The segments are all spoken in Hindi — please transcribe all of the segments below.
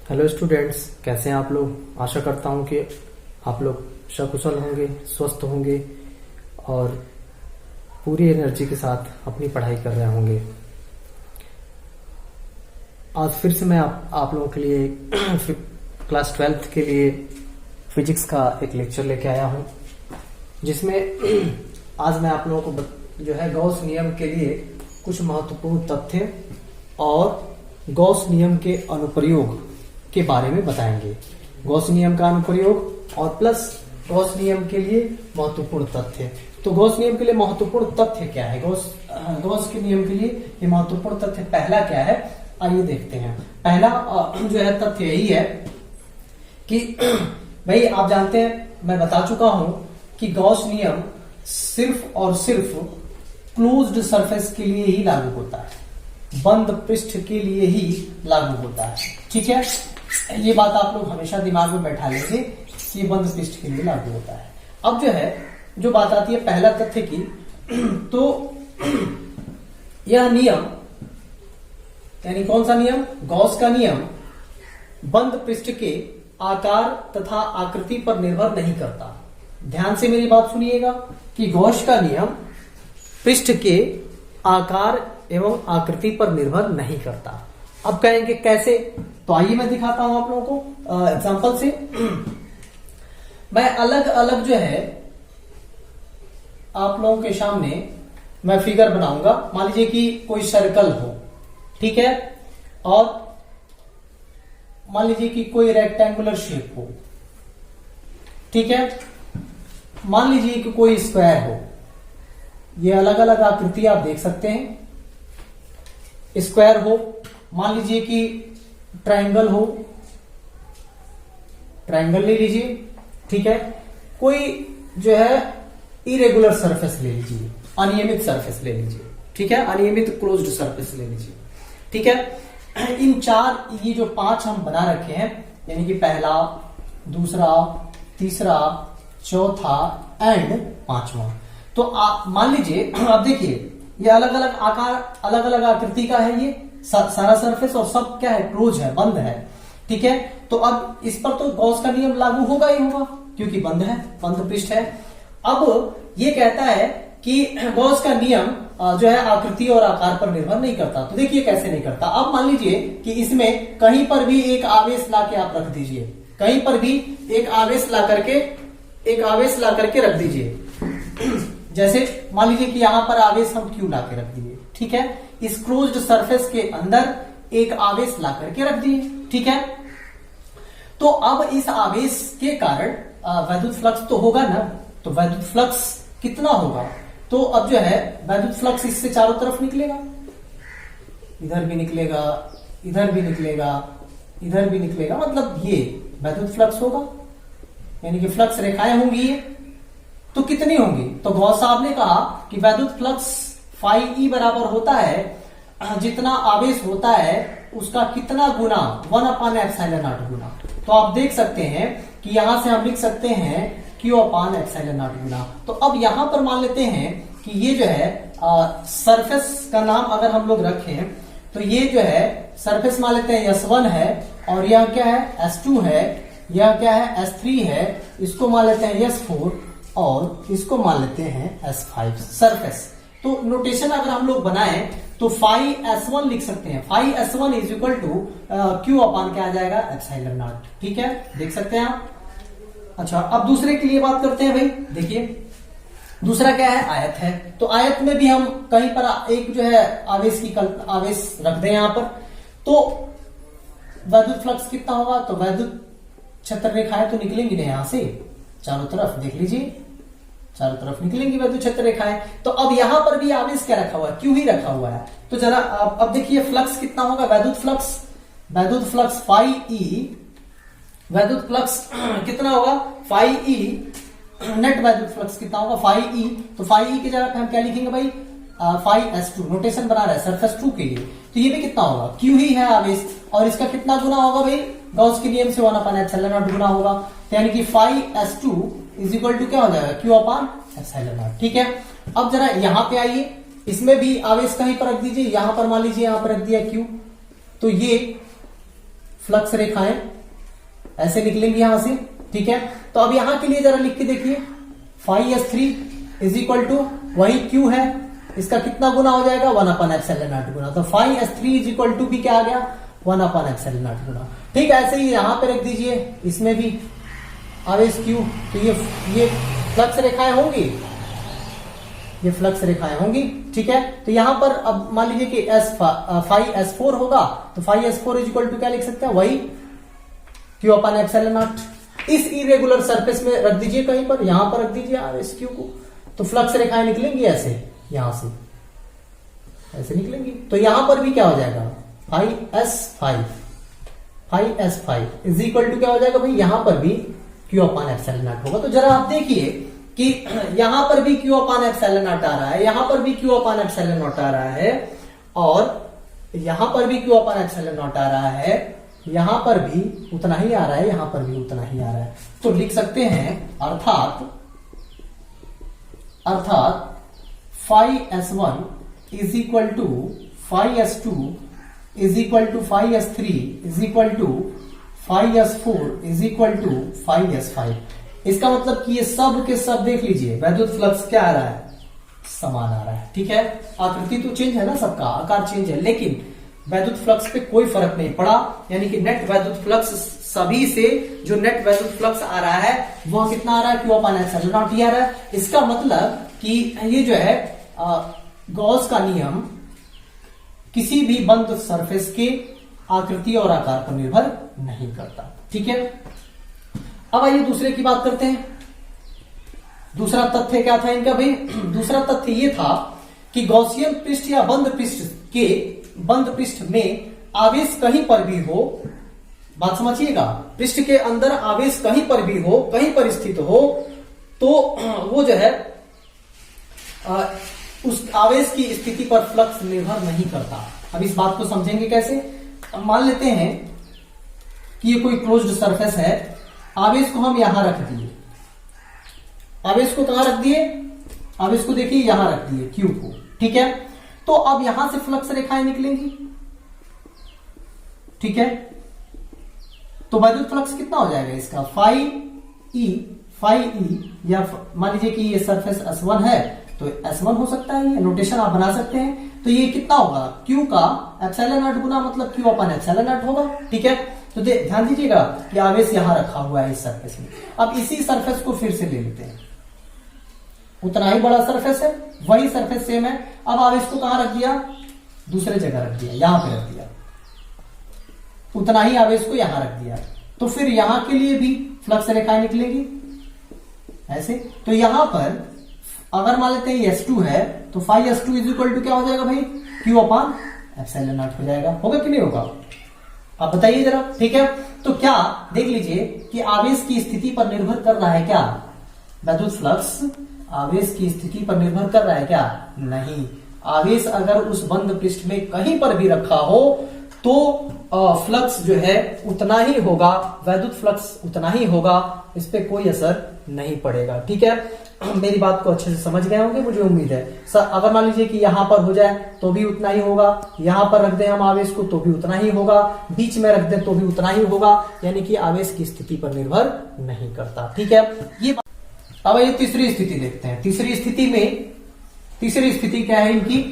हेलो स्टूडेंट्स, कैसे हैं आप लोग। आशा करता हूं कि आप लोग सकुशल होंगे, स्वस्थ होंगे और पूरी एनर्जी के साथ अपनी पढ़ाई कर रहे होंगे। आज फिर से मैं आप लोगों के लिए क्लास 12th के लिए फिजिक्स का एक लेक्चर लेके आया हूं, जिसमें आज मैं आप लोगों को जो है गॉस नियम के लिए कुछ महत्वपूर्ण तथ्य और गॉस नियम के अनुप्रयोग के बारे में बताएंगे। गॉस नियम का अनुप्रयोग और प्लस गॉस नियम के लिए महत्वपूर्ण तथ्य। तो गॉस नियम के लिए महत्वपूर्ण तथ्य क्या है, गॉस के नियम के लिए ये महत्वपूर्ण तथ्य पहला क्या है, आइए देखते हैं। पहला जो है तथ्य यही है कि भाई आप जानते हैं, मैं बता चुका हूं कि गॉस नियम सिर्फ और सिर्फ क्लोज्ड सरफेस के लिए ही लागू होता है, बंद पृष्ठ के लिए ही लागू होता है। ठीक है, ये बात आप लोग हमेशा दिमाग में बैठा लेंगे कि ये बंद पृष्ठ के लिए लागू होता है। अब जो है जो बात आती है पहला तथ्य की, तो यह नियम यानी कौन सा नियम, गॉस का नियम बंद पृष्ठ के आकार तथा आकृति पर निर्भर नहीं करता। ध्यान से मेरी बात सुनिएगा कि गॉस का नियम पृष्ठ के आकार एवं आकृति पर निर्भर नहीं करता। अब कहेंगे कैसे, तो आइए मैं दिखाता हूं आप लोगों को एग्जांपल से। मैं अलग अलग जो है आप लोगों के सामने मैं फिगर बनाऊंगा। मान लीजिए कि कोई सर्कल हो, ठीक है, और मान लीजिए कि कोई रेक्टेंगुलर शेप हो, ठीक है, मान लीजिए कि कोई स्क्वायर हो। ये अलग अलग आकृति आप देख सकते हैं। स्क्वायर हो, मान लीजिए कि ट्रायंगल हो, ट्रायंगल ले लीजिए, ठीक है, कोई जो है इरेगुलर सरफेस ले लीजिए, अनियमित सरफेस ले लीजिए, ठीक है, अनियमित क्लोज्ड सरफेस ले लीजिए, ठीक है। इन चार, ये जो पांच हम बना रखे हैं, यानी कि पहला, दूसरा, तीसरा, चौथा एंड पांचवा। तो आप मान लीजिए, आप देखिए ये अलग अलग आकार, अलग अलग आकृति का है, ये सारा सरफेस और सब क्या है, क्लोज है, बंद है, ठीक है। तो अब इस पर तो गॉस का नियम लागू होगा ही होगा, क्योंकि बंद है, बंद पृष्ठ है। अब ये कहता है कि गॉस का नियम जो है आकृति और आकार पर निर्भर नहीं करता। तो देखिए कैसे नहीं करता। अब मान लीजिए कि इसमें कहीं पर भी एक आवेश ला के आप रख दीजिए, कहीं पर भी एक आवेश ला करके रख दीजिए। जैसे मान लीजिए कि यहां पर आवेश हम क्यू ला के रख दिए, ठीक है, इस क्लोज्ड सरफेस के अंदर एक आवेश ला करके रख दिए, ठीक है। तो अब इस आवेश के कारण वैद्युत फ्लक्स तो होगा ना, तो वैद्युत फ्लक्स कितना होगा, तो अब जो है वैद्युत फ्लक्स इससे चारों तरफ निकलेगा, इधर भी निकलेगा, इधर भी निकलेगा, इधर भी निकलेगा, मतलब ये वैद्युत फ्लक्स होगा, यानी कि फ्लक्स रेखाएं होंगी ये। तो कितनी होंगी, तो गॉस साहब ने कहा कि वैद्युत फ्लक्स फाई ई बराबर होता है जितना आवेश होता है उसका कितना गुना, 1/ε0 गुना। तो आप देख सकते हैं कि यहां से हम लिख सकते हैं Q/ε0 गुना। तो अब यहां पर मान लेते हैं कि ये जो है सरफेस का नाम अगर हम लोग रखें, तो ये जो है सरफेस मान लेते हैं S1 है, और यह क्या है S2 है, यह क्या है S3 है, इसको मान लेते हैं S4 और इसको मान लेते हैं S5 सरफेस। तो नोटेशन अगर हम लोग बनाएं तो फाई S1 लिख सकते हैं, phi S1 is equal to Q upon क्या आ जाएगा, ε0, ठीक है, देख सकते हैं आप। अच्छा, अब दूसरे के लिए बात करते हैं भाई। देखिए दूसरा क्या है, आयत है। तो आयत में भी हम कहीं पर एक जो है आवेश रख दें यहां पर, तो वैद्युत फ्लक्स कितना होगा, तो वैद्युत क्षेत्र रेखाएं तो निकलेंगी ना यहां से चारों तरफ, देख लीजिए चारों तरफ निकलेंगी वैद्युत क्षेत्र रेखाएं। तो अब यहां पर भी आवेश क्या रखा हुआ है, क्यू ही रखा हुआ है। तो जरा अब देखिए फ्लक्स कितना होगा, वैद्युत फ्लक्स फाई ई, वैद्युत फ्लक्स कितना होगा, फाई ई, नेट वैद्युत फ्लक्स कितना होगा, फाई ई। तो फाई ई की जगह पे हम क्या लिखेंगे भाई, फाई S2, नोटेशन बना रहा है सरफेस 2 के लिए। तो ये भी कितना होगा, क्यू ही है आवेश, और इसका कितना गुना होगा भाई, गॉस के नियम से 1/ε0 गुना होगा। तो यानी कि phi S2 is equal to क्या हो जाएगा, Q/ε0, ठीक है। अब जरा यहां पे आइए, इसमें भी आवेश कहीं पर रख दीजिए, यहां पर मान लीजिए यहां पर रख दिया Q, तो ये फ्लक्स रेखाएं ऐसे निकलेंगी यहां से, ठीक है। तो अब यहां के लिए जरा लिख के देखिए, phi S3 is equal to वही Q है, इसका कितना गुना हो जाएगा 1/ε0 गुना। तो phi S3 is equal to भी क्या आ गया 1/ε0 गुना। ठीक है, ऐसे ही यहां पे रख दीजिए, इसमें भी आवेश Q। तो ये फ्लक्स रेखाएं होंगी, ये फ्लक्स रेखाएं होंगी, ठीक है। तो यहां पर अब मान लीजिए कि फाई S4 होगा, तो phi S4 is equal to क्या लिख सकते हैं, वही Q/ε0। इस इरेगुलर सरफेस में रख दीजिए कहीं पर, यहां पर रख दीजिए आवेश Q को, तो फ्लक्स रेखाएं निकलेंगी ऐसे, यहां से ऐसे निकलेंगी। तो यहां पर भी क्या हो जाएगा phi S5 is equal to क्या हो जाएगा भाई, यहां पर भी Q/ε0 होगा। तो जरा आप देखिए कि यहां पर भी Q/ε0 आ रहा है, यहां पर भी Q/ε0 आ रहा है, और यहां पर भी Q/ε0 आ रहा है, यहां पर भी उतना ही आ रहा है, यहां पर भी उतना ही आ रहा है। तो लिख सकते हैं अर्थात phi S1 is equal to phi S2 is equal to phi S3 is equal to phi S4 is equal to phi S5। इसका मतलब कि ये सब के सब देख लीजिए, वैद्युत फ्लक्स क्या आ रहा है, समान आ रहा है, ठीक है। आकृति तो चेंज है ना, सबका आकार चेंज है, लेकिन वैद्युत फ्लक्स पे कोई फर्क नहीं पड़ा। यानी कि नेट वैद्युत फ्लक्स सभी से जो नेट वैद्युत फ्लक्स आ रहा है वह कितना आ रहा है Q/ε0 ही आ रहा है। इसका मतलब कि ये जो है गॉस का नियम किसी भी बंद सरफेस के आकृति और आकार पर निर्भर नहीं करता, ठीक है। अब आइए दूसरे की बात करते हैं। दूसरा तथ्य क्या था इनका भाई, दूसरा तथ्य ये था कि गॉसियन पृष्ठ या बंद पृष्ठ में आवेश कहीं पर भी हो, बात समझिएगा, पृष्ठ के अंदर आवेश कहीं पर भी हो, कहीं पर स्थित हो, तो वो जो है उस आवेश की स्थिति पर फ्लक्स निर्भर नहीं करता। अब इस बात को समझेंगे कैसे। अब मान लेते हैं कि ये कोई क्लोज्ड सरफेस है, आवेश को हम यहां रख दिए, आवेश को कहां रख दिए, आवेश को देखिए यहां रख दिए Q को, ठीक है। तो अब यहां से फ्लक्स रेखाएं निकलेंगी, ठीक है। तो वैद्युत फ्लक्स कितना हो जाएगा इसका फाई ई, या मान लीजिए कि ये सरफेस S1 है, तो S1 हो सकता है, ये नोटेशन आप बना सकते हैं। तो ये कितना होगा Q का ε0 गुना, मतलब Q/ε0 होगा, ठीक है। तो ध्यान दीजिएगा कि आवेश यहां रखा हुआ है इस सरफेस में। अब इसी सरफेस को फिर से ले लेते हैं, उतना ही बड़ा सरफेस है, वही सरफेस सेम है। अब आवेश को कहां रख दिया, दूसरे जगह रख दिया, यहां पे रख दिया, उतना ही आवेश को यहां रख दिया। तो फिर यहां के लिए भी फ्लक्स रेखाएं निकलेगी ऐसे। तो यहां पर अगर मान लेते हैं S2 है, तो phi S2 is equal to क्या हो जाएगा भाई Q/ε0 हो जाएगा, होगा कि नहीं होगा, आप बताइए जरा, ठीक है। तो क्या देख लीजिए कि आवेश की स्थिति पर निर्भर कर रहा है क्या, वैद्युत फ्लक्स आवेश की स्थिति पर निर्भर कर रहा है क्या, नहीं। आवेश अगर उस बंद पृष्ठ में कहीं पर भी रखा हो तो फ्लक्स जो है उतना ही होगा, वैद्युत फ्लक्स उतना ही होगा, इस पे कोई असर नहीं पड़ेगा, ठीक है। मेरी बात को अच्छे से समझ गए होंगे, मुझे उम्मीद है। सर अगर मान लीजिए कि यहां पर हो जाए तो भी उतना ही होगा, यहां पर रख दें हम आवेश को तो भी उतना ही होगा, बीच में रख दें तो भी उतना ही होगा, यानी कि आवेश की स्थिति पर निर्भर नहीं करता, ठीक है। ये अब ये तीसरी स्थिति देखते हैं। तीसरी स्थिति क्या है इनकी,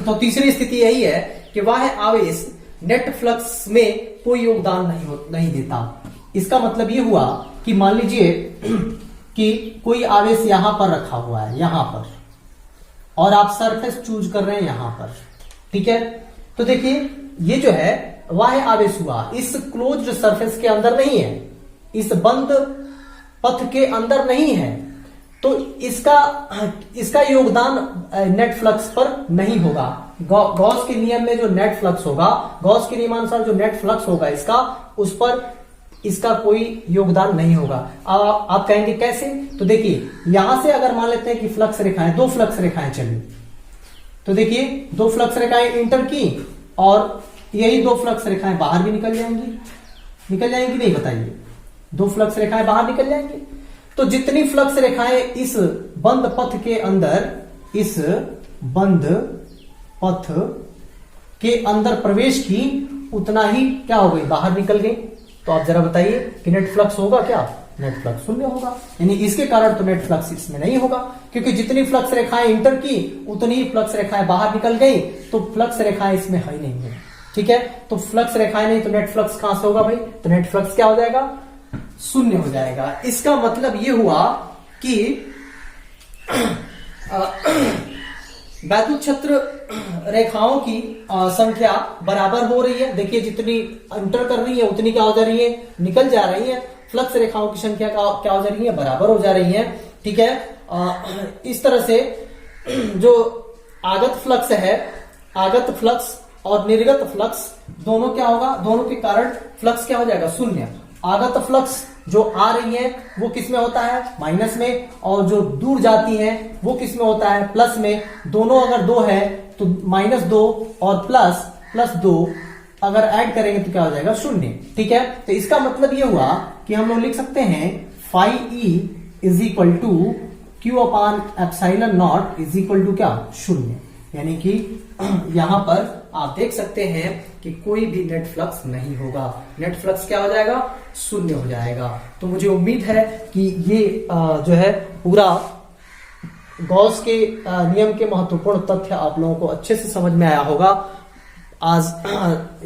तो तीसरी स्थिति यही है कि वह आवेश नेट फ्लक्स में कोई योगदान नहीं देता। इसका मतलब ये हुआ कि मान लीजिए कि कोई आवेश यहां पर रखा हुआ है, यहां पर, और आप सरफेस चूज कर रहे हैं यहां पर, ठीक है। तो देखिए ये जो है वह आवेश हुआ, इस क्लोज्ड सरफेस के अंदर नहीं है, इस बंद पथ के अंदर नहीं है, तो इसका योगदान नेट फ्लक्स पर नहीं होगा। गॉस के नियम में जो नेट फ्लक्स होगा, गॉस के नियमानुसार जो नेट फ्लक्स होगा इसका, उस पर इसका कोई योगदान नहीं होगा। अब आप कहेंगे कैसे, तो देखिए यहां से अगर मान लेते हैं कि फ्लक्स रेखाएं, दो फ्लक्स रेखाएं चली, तो देखिए दो फ्लक्स रेखाएं इंटर की और यही दो फ्लक्स रेखाएं बाहर भी निकल जाएंगी नहीं, बताइए, दो फ्लक्स रेखाएं बाहर निकल जाएंगी। तो जितनी फ्लक्स रेखाएं इस बंद पथ के अंदर, इस बंद पथ के अंदर प्रवेश की, उतना ही क्या हो गई, बाहर निकल गई। तो आप जरा बताइए कि नेट फ्लक्स होगा क्या, नेट फ्लक्स शून्य होगा। यानी इसके कारण तो नेट फ्लक्स इसमें नहीं होगा, क्योंकि जितनी फ्लक्स रेखाएं इंटर की उतनी ही फ्लक्स रेखाएं बाहर निकल गई, तो फ्लक्स रेखाएं इसमें है ही नहीं है। ठीक है, तो फ्लक्स रेखाएं नहीं तो नेट फ्लक्स कहां से होगा भाई, तो नेट फ्लक्स क्या हो जाएगा, शून्य हो जाएगा। इसका मतलब ये हुआ कि वैद्युत क्षेत्र रेखाओं की संख्या बराबर हो रही है। देखिए जितनी इंटर कर रही है उतनी क्या हो जा रही है, निकल जा रही है। फ्लक्स रेखाओं की संख्या क्या हो जा रही है, बराबर हो जा रही है। ठीक है, इस तरह से जो आगत फ्लक्स है, आगत फ्लक्स और निर्गत फ्लक्स दोनों क्या होगा, दोनों के कारण फ्लक्स क्या हो जाएगा, शून्य। आगत फ्लक्स जो आ रही है वो किस में होता है, माइनस में, और जो दूर जाती है वो किस में होता है, प्लस में। दोनों अगर दो है तो -2 और +2 अगर ऐड करेंगे तो क्या हो जाएगा, शून्य। ठीक है, तो इसका मतलब ये हुआ कि हम लोग लिख सकते हैं φE is equal to Q/ε0 is equal to क्या, शून्य। यानी कि यहां पर आप देख सकते हैं कि कोई भी नेट फ्लक्स नहीं होगा, नेट फ्लक्स क्या हो जाएगा, शून्य हो जाएगा। तो मुझे उम्मीद है कि ये जो है पूरा गॉस के नियम के महत्वपूर्ण तथ्य आप लोगों को अच्छे से समझ में आया होगा। आज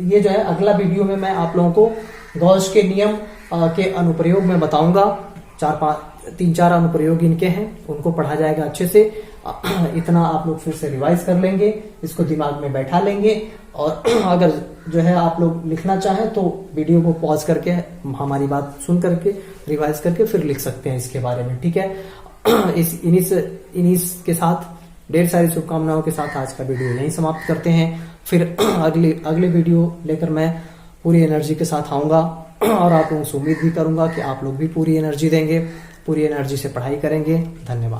ये जो है अगला वीडियो में मैं आप लोगों को गॉस के नियम के अनुप्रयोग में बताऊंगा। 3-4 अनुप्रयोग इनके हैं, उनको पढ़ा जाएगा अच्छे से। इतना आप लोग फिर से रिवाइज कर लेंगे, इसको दिमाग में बैठा लेंगे, और अगर जो है आप लोग लिखना चाहें तो वीडियो को पॉज करके हमारी बात सुन करके रिवाइज करके फिर लिख सकते हैं इसके बारे में। ठीक है, इन्हीं के साथ ढेर सारी शुभकामनाओं के साथ आज का वीडियो यहीं समाप्त करते हैं। फिर अगले वीडियो लेकर मैं पूरी एनर्जी के साथ आऊंगा, और आप लोगों से उम्मीद भी करूंगा कि आप लोग भी पूरी एनर्जी देंगे, पूरी एनर्जी से पढ़ाई करेंगे। धन्यवाद।